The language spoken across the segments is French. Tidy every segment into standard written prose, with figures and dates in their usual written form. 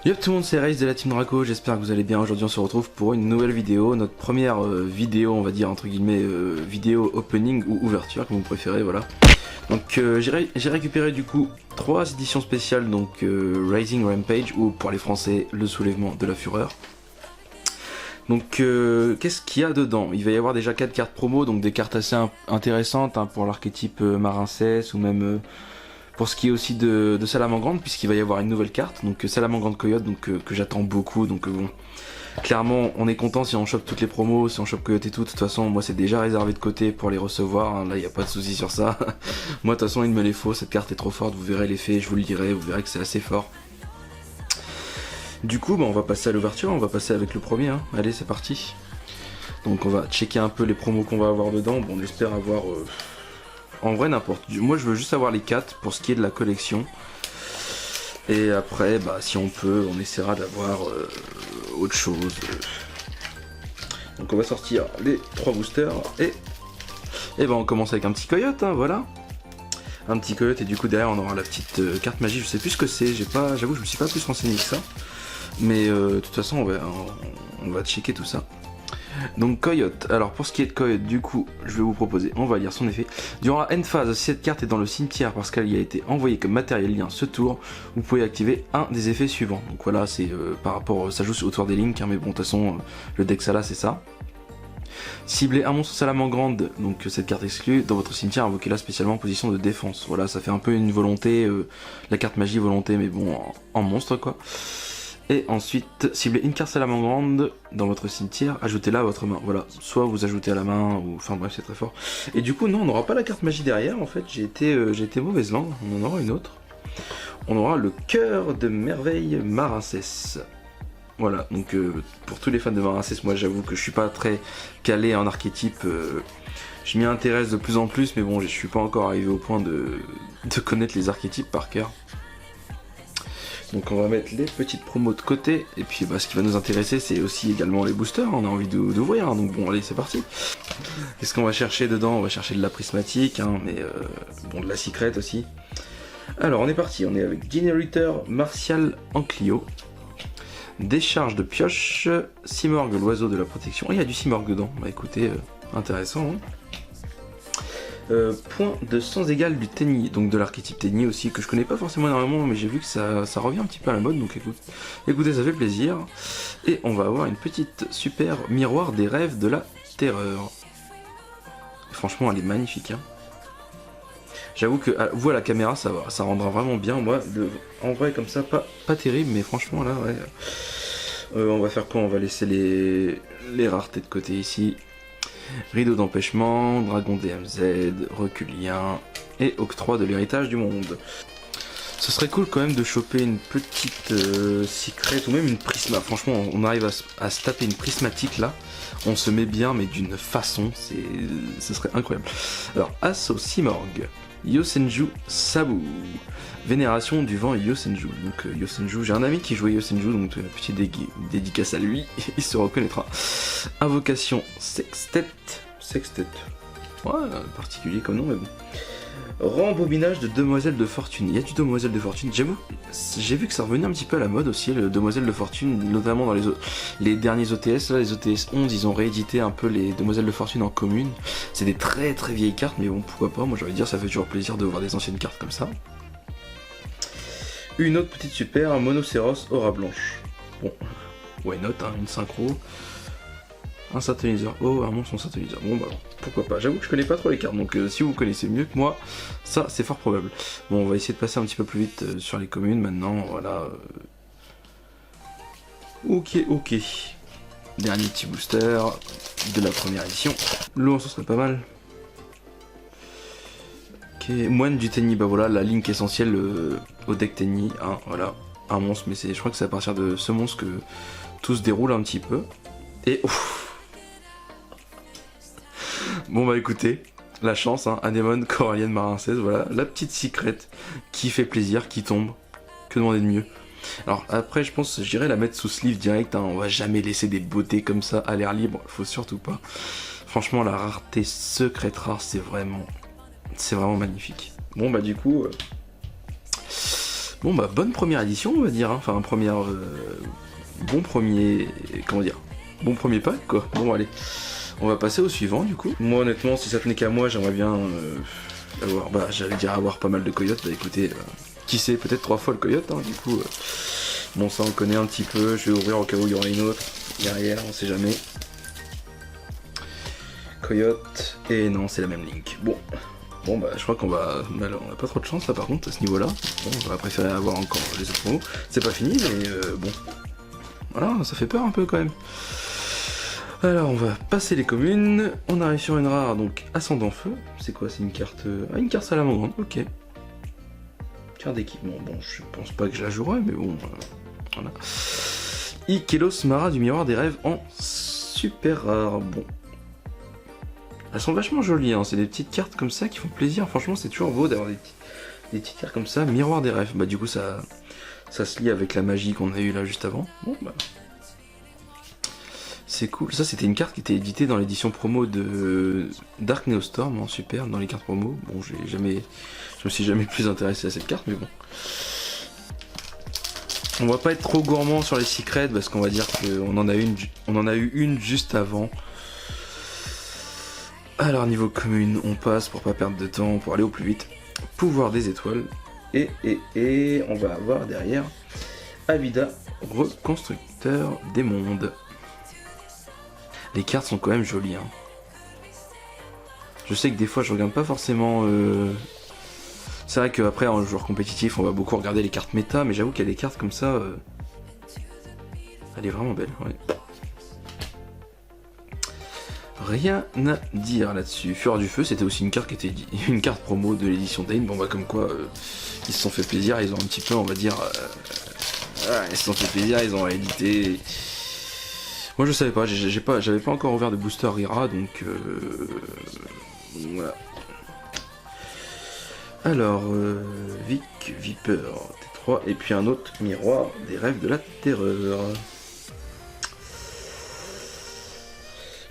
Yo tout le monde, c'est Race de la Team Draco, j'espère que vous allez bien. Aujourd'hui on se retrouve pour une nouvelle vidéo, notre première vidéo, on va dire entre guillemets, vidéo opening ou ouverture comme vous préférez, voilà. Donc j'ai récupéré du coup 3 éditions spéciales, donc Rising Rampage ou pour les français le soulèvement de la fureur. Donc qu'est-ce qu'il y a dedans? Il va y avoir déjà 4 cartes promo, donc des cartes assez intéressantes hein, pour l'archétype Marin Cesse ou même... pour ce qui est aussi de Salamangreande, puisqu'il va y avoir une nouvelle carte, donc Salamangreande Coyote, donc que j'attends beaucoup, donc bon, clairement on est content si on chope toutes les promos, si on chope Coyote et tout. De toute façon moi c'est déjà réservé de côté pour les recevoir, hein. Là il n'y a pas de souci sur ça. Moi de toute façon il me les faut, cette carte est trop forte, vous verrez l'effet, je vous le dirai, vous verrez que c'est assez fort. Du coup bah, on va passer à l'ouverture, on va passer avec le premier, hein. Allez c'est parti. Donc on va checker un peu les promos qu'on va avoir dedans, bon on espère avoir... En vrai n'importe, moi je veux juste avoir les 4 pour ce qui est de la collection. Et après bah si on peut on essaiera d'avoir autre chose. Donc on va sortir les 3 boosters et ben on commence avec un petit coyote hein, voilà. Un petit coyote et du coup derrière on aura la petite carte magie, je sais plus ce que c'est, j'avoue je me suis pas plus renseigné que ça. Mais de toute façon on va checker tout ça. Donc Coyote, alors pour ce qui est de Coyote, du coup, je vais vous proposer, on va lire son effet. Durant la end phase, si cette carte est dans le cimetière parce qu'elle y a été envoyée comme matériel lien ce tour, vous pouvez activer un des effets suivants. Donc voilà, c'est par rapport, ça joue autour des links, hein, mais bon, de toute façon, le deck ça là, c'est ça. Cibler un monstre Salamangreande, donc cette carte exclue, dans votre cimetière, invoquez-la spécialement en position de défense. Voilà, ça fait un peu une volonté, la carte magie volonté, mais bon, en monstre quoi. Et ensuite, ciblez une carte Salamangreande dans votre cimetière, ajoutez-la à votre main. Voilà, soit vous ajoutez à la main, ou enfin bref, c'est très fort. Et du coup, non, on n'aura pas la carte magie derrière, en fait, j'ai été mauvaise langue, on en aura une autre. On aura le cœur de merveille Marin Cesse. Voilà, donc pour tous les fans de Marin Cesse, moi j'avoue que je suis pas très calé en archétype. Je m'y intéresse de plus en plus, mais bon, je suis pas encore arrivé au point de connaître les archétypes par cœur. Donc on va mettre les petites promos de côté, et puis bah, ce qui va nous intéresser c'est aussi également les boosters, on a envie d'ouvrir, hein. Donc bon allez c'est parti. Qu'est-ce qu'on va chercher dedans? On va chercher de la prismatique, hein, mais bon de la secrète aussi. Alors on est parti, on est avec Generator Martial Enclio, décharge de pioche, Simorgue l'oiseau de la protection, oh, il y a du Simorgue dedans, bah écoutez, intéressant hein. Point de sens égal du Tenny, donc de l'archétype Tenny aussi, que je connais pas forcément énormément, mais j'ai vu que ça revient un petit peu à la mode, donc écoutez, ça fait plaisir. Et on va avoir une petite super miroir des rêves de la terreur. Et franchement, elle est magnifique. Hein. J'avoue que vous à la caméra, ça rendra vraiment bien. Moi, en vrai, comme ça, pas terrible, mais franchement, là, ouais. On va faire quoi? On va laisser les raretés de côté ici. Rideau d'empêchement, dragon DMZ, reculien et octroi de l'héritage du monde. Ce serait cool quand même de choper une petite secret ou même une prisma. Franchement, on arrive à se taper une prismatique là. On se met bien, mais d'une façon, ce serait incroyable. Alors, Asso Simorgue, Yosenju Sabu, vénération du vent Yosenju. Donc Yosenju, j'ai un ami qui jouait Yosenju, donc petite dédicace à lui, il se reconnaîtra. Invocation Sextet, ouais, particulier comme nom, mais bon. Rembobinage de Demoiselle de Fortune. Il y a du Demoiselle de Fortune. J'avoue, j'ai vu que ça revenait un petit peu à la mode aussi, le Demoiselle de Fortune, notamment dans les derniers OTS. Là, les OTS 11, ils ont réédité un peu les Demoiselles de Fortune en commune. C'est des très très vieilles cartes, mais bon, pourquoi pas. Moi, j'ai envie de dire, ça fait toujours plaisir de voir des anciennes cartes comme ça. Une autre petite super, un Monocéros Aura Blanche. Bon, why not, hein, une synchro. Un synthoniseur, oh un monstre en synthoniseur, bon bah pourquoi pas, j'avoue que je connais pas trop les cartes, donc si vous connaissez mieux que moi, ça c'est fort probable. Bon on va essayer de passer un petit peu plus vite sur les communes maintenant, voilà. Ok, dernier petit booster de la première édition, l'eau ça serait pas mal. Ok, moine du Tenny, bah voilà la link essentielle au deck Tenny, hein, voilà, un monstre, mais je crois que c'est à partir de ce monstre que tout se déroule un petit peu, et ouf. Bon bah écoutez, la chance, hein, Anémone, Corallienne, Marin Cesse, voilà, la petite secrète qui fait plaisir, qui tombe, que demander de mieux. Alors après je pense, j'irai la mettre sous sleeve direct, hein, on va jamais laisser des beautés comme ça à l'air libre, faut surtout pas. Franchement la rareté secrète rare, c'est vraiment magnifique. Bon bah du coup, Bon bah bonne première édition on va dire, hein. Enfin bon premier, comment dire, bon premier pack quoi. Bon allez, on va passer au suivant du coup. Moi honnêtement si ça tenait qu'à moi j'aimerais bien avoir pas mal de coyotes. Bah écoutez, qui sait, peut-être 3 fois le coyote hein, du coup. Bon ça on connaît un petit peu, je vais ouvrir au cas où il y aura une autre derrière, on sait jamais. Coyote, et non c'est la même Link. Bon bah je crois qu'on va... on a pas trop de chance là par contre à ce niveau là. Bon on va préférer avoir encore les autres promos. C'est pas fini mais bon. Voilà, ça fait peur un peu quand même. Alors on va passer les communes. On arrive sur une rare, donc Ascendant Feu. C'est quoi, c'est une carte... Ah, une carte salamandre, ok. Carte d'équipement, bon je pense pas que je la jouerai mais bon... voilà. Ikelos Mara du Miroir des Rêves en super rare, bon. Elles sont vachement jolies, hein. C'est des petites cartes comme ça qui font plaisir. Franchement, c'est toujours beau d'avoir des petites cartes comme ça. Miroir des Rêves, bah du coup ça se lie avec la magie qu'on a eu là juste avant. Bon bah c'est cool. Ça c'était une carte qui était éditée dans l'édition promo de Dark Neostorm en super dans les cartes promo. Bon je me suis jamais plus intéressé à cette carte mais bon. On va pas être trop gourmand sur les secrets parce qu'on va dire qu'on en a eu une juste avant. Alors niveau commune, on passe pour pas perdre de temps, pour aller au plus vite. Pouvoir des étoiles. Et on va avoir derrière Avida, reconstructeur des mondes. Les cartes sont quand même jolies. Hein. Je sais que des fois je regarde pas forcément... C'est vrai qu'après en joueur compétitif on va beaucoup regarder les cartes méta, mais j'avoue qu'il y a des cartes comme ça... Elle est vraiment belle, ouais. Rien à dire là-dessus. Fureur du Feu, c'était aussi une carte qui était une carte promo de l'édition Dane. Bon bah comme quoi ils se sont fait plaisir, ils ont un petit peu on va dire ils se sont fait plaisir, ils ont réédité. Moi je savais pas, j'avais pas encore ouvert de booster Rira donc voilà. Alors Vic, Viper, T3 et puis un autre Miroir des Rêves de la Terreur.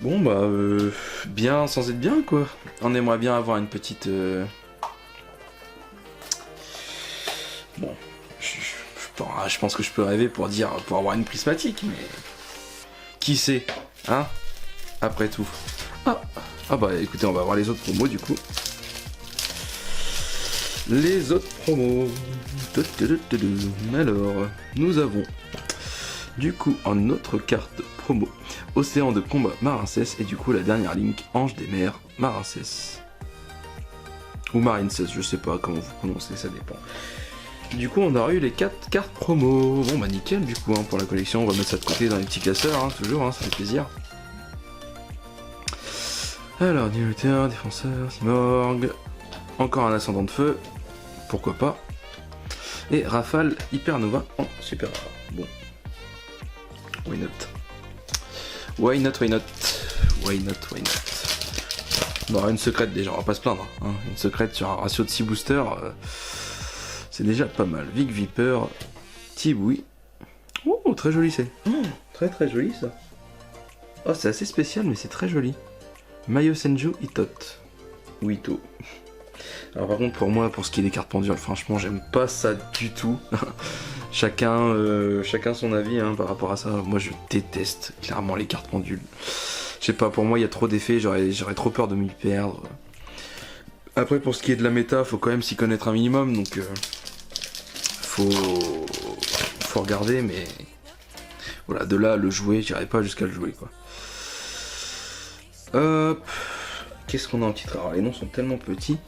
Bon bah bien sans être bien quoi. On aimerait bien avoir une petite bon je pense que je peux rêver pour avoir une prismatique mais qui sait hein après tout. Ah bah écoutez on va voir les autres promos du coup. Les autres promos. Alors nous avons du coup en autre carte promo Océan de combat Marincess et du coup la dernière Link Ange des mers Marincess. Ou Marincess, je sais pas comment vous prononcez, ça dépend. Du coup on aura eu les 4 cartes promo. Bon bah nickel du coup hein, pour la collection, on va mettre ça de côté dans les petits classeurs, hein, toujours, hein, ça fait plaisir. Alors, Diluteur, Défenseur, Simorgue, encore un Ascendant de Feu, pourquoi pas. Et Rafale Hypernova en super rare. Bon. Why not? Why not, why not? Why not, why not? Bon, une secrète déjà, on va pas se plaindre. Hein. Une secrète sur un ratio de 6 boosters, c'est déjà pas mal. Vic Viper, Tiboui. Oh, très joli c'est. Très très joli ça. Oh, c'est assez spécial, mais c'est très joli. Mayo Senju Itot. Ou Ito. Alors par contre, pour moi, pour ce qui est des cartes pendules, franchement, j'aime pas ça du tout. Chacun son avis hein, par rapport à ça. Moi, je déteste clairement les cartes pendules. Je sais pas, pour moi, il y a trop d'effets, j'aurais trop peur de m'y perdre. Après, pour ce qui est de la méta, faut quand même s'y connaître un minimum, donc faut regarder, mais voilà, de là, le jouer, j'irai pas jusqu'à le jouer, quoi. Hop, qu'est-ce qu'on a en titre? Alors, les noms sont tellement petits.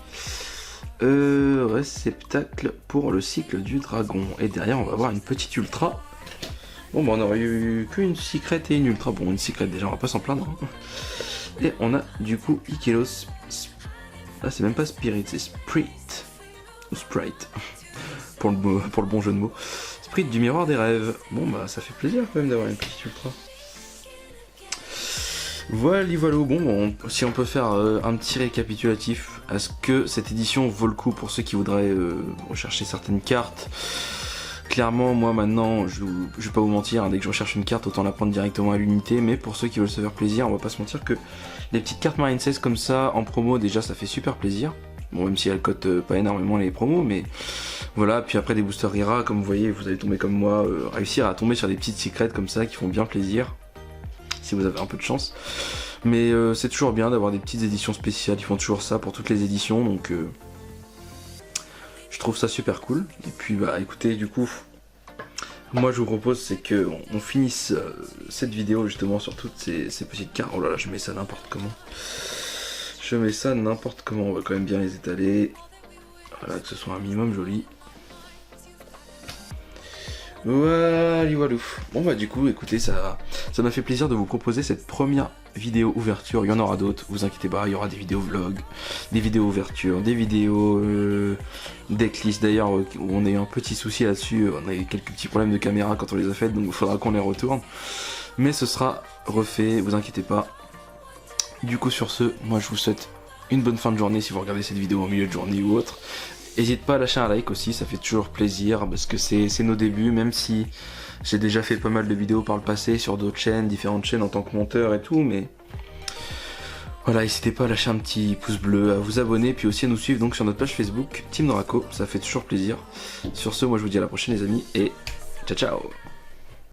Réceptacle pour le cycle du dragon. Et derrière, on va avoir une petite ultra. Bon, bah, on aurait eu qu'une secrète et une ultra. Bon, une secrète déjà, on va pas s'en plaindre. Hein. Et on a du coup Ikelos. Ah, c'est même pas Spirit, c'est Sprite. Ou Sprite. pour le bon jeu de mots. Sprite du miroir des rêves. Bon, bah, ça fait plaisir quand même d'avoir une petite ultra. Voilà, bon, si on peut faire un petit récapitulatif à ce que cette édition vaut le coup pour ceux qui voudraient rechercher certaines cartes. Clairement, moi maintenant, je vais pas vous mentir, hein, dès que je recherche une carte, autant la prendre directement à l'unité, mais pour ceux qui veulent se faire plaisir, on va pas se mentir que les petites cartes Marincess comme ça, en promo, déjà ça fait super plaisir. Bon, même si elles cotent pas énormément les promos, mais voilà. Puis après des boosters Rira, comme vous voyez, vous allez tomber comme moi, réussir à tomber sur des petites secrets comme ça qui font bien plaisir, si vous avez un peu de chance. Mais c'est toujours bien d'avoir des petites éditions spéciales, ils font toujours ça pour toutes les éditions, donc je trouve ça super cool. Et puis bah écoutez, du coup, moi je vous propose c'est que on finisse cette vidéo justement sur toutes ces petites cartes. Oh là là, je mets ça n'importe comment. Je mets ça n'importe comment, on va quand même bien les étaler. Voilà, que ce soit un minimum joli. Voilà, bon bah du coup, écoutez, ça m'a fait plaisir de vous proposer cette première vidéo ouverture. Il y en aura d'autres, vous inquiétez pas, il y aura des vidéos vlogs, des vidéos ouverture, des vidéos decklist. D'ailleurs, on a eu un petit souci là-dessus, on a eu quelques petits problèmes de caméra quand on les a faites, donc il faudra qu'on les retourne. Mais ce sera refait, vous inquiétez pas. Du coup, sur ce, moi je vous souhaite une bonne fin de journée si vous regardez cette vidéo en milieu de journée ou autre. N'hésite pas à lâcher un like aussi, ça fait toujours plaisir parce que c'est nos débuts, même si j'ai déjà fait pas mal de vidéos par le passé sur d'autres chaînes, différentes chaînes en tant que monteur et tout, mais voilà, n'hésitez pas à lâcher un petit pouce bleu, à vous abonner, puis aussi à nous suivre donc sur notre page Facebook Team Draco, ça fait toujours plaisir. Sur ce, moi je vous dis à la prochaine les amis et ciao ciao.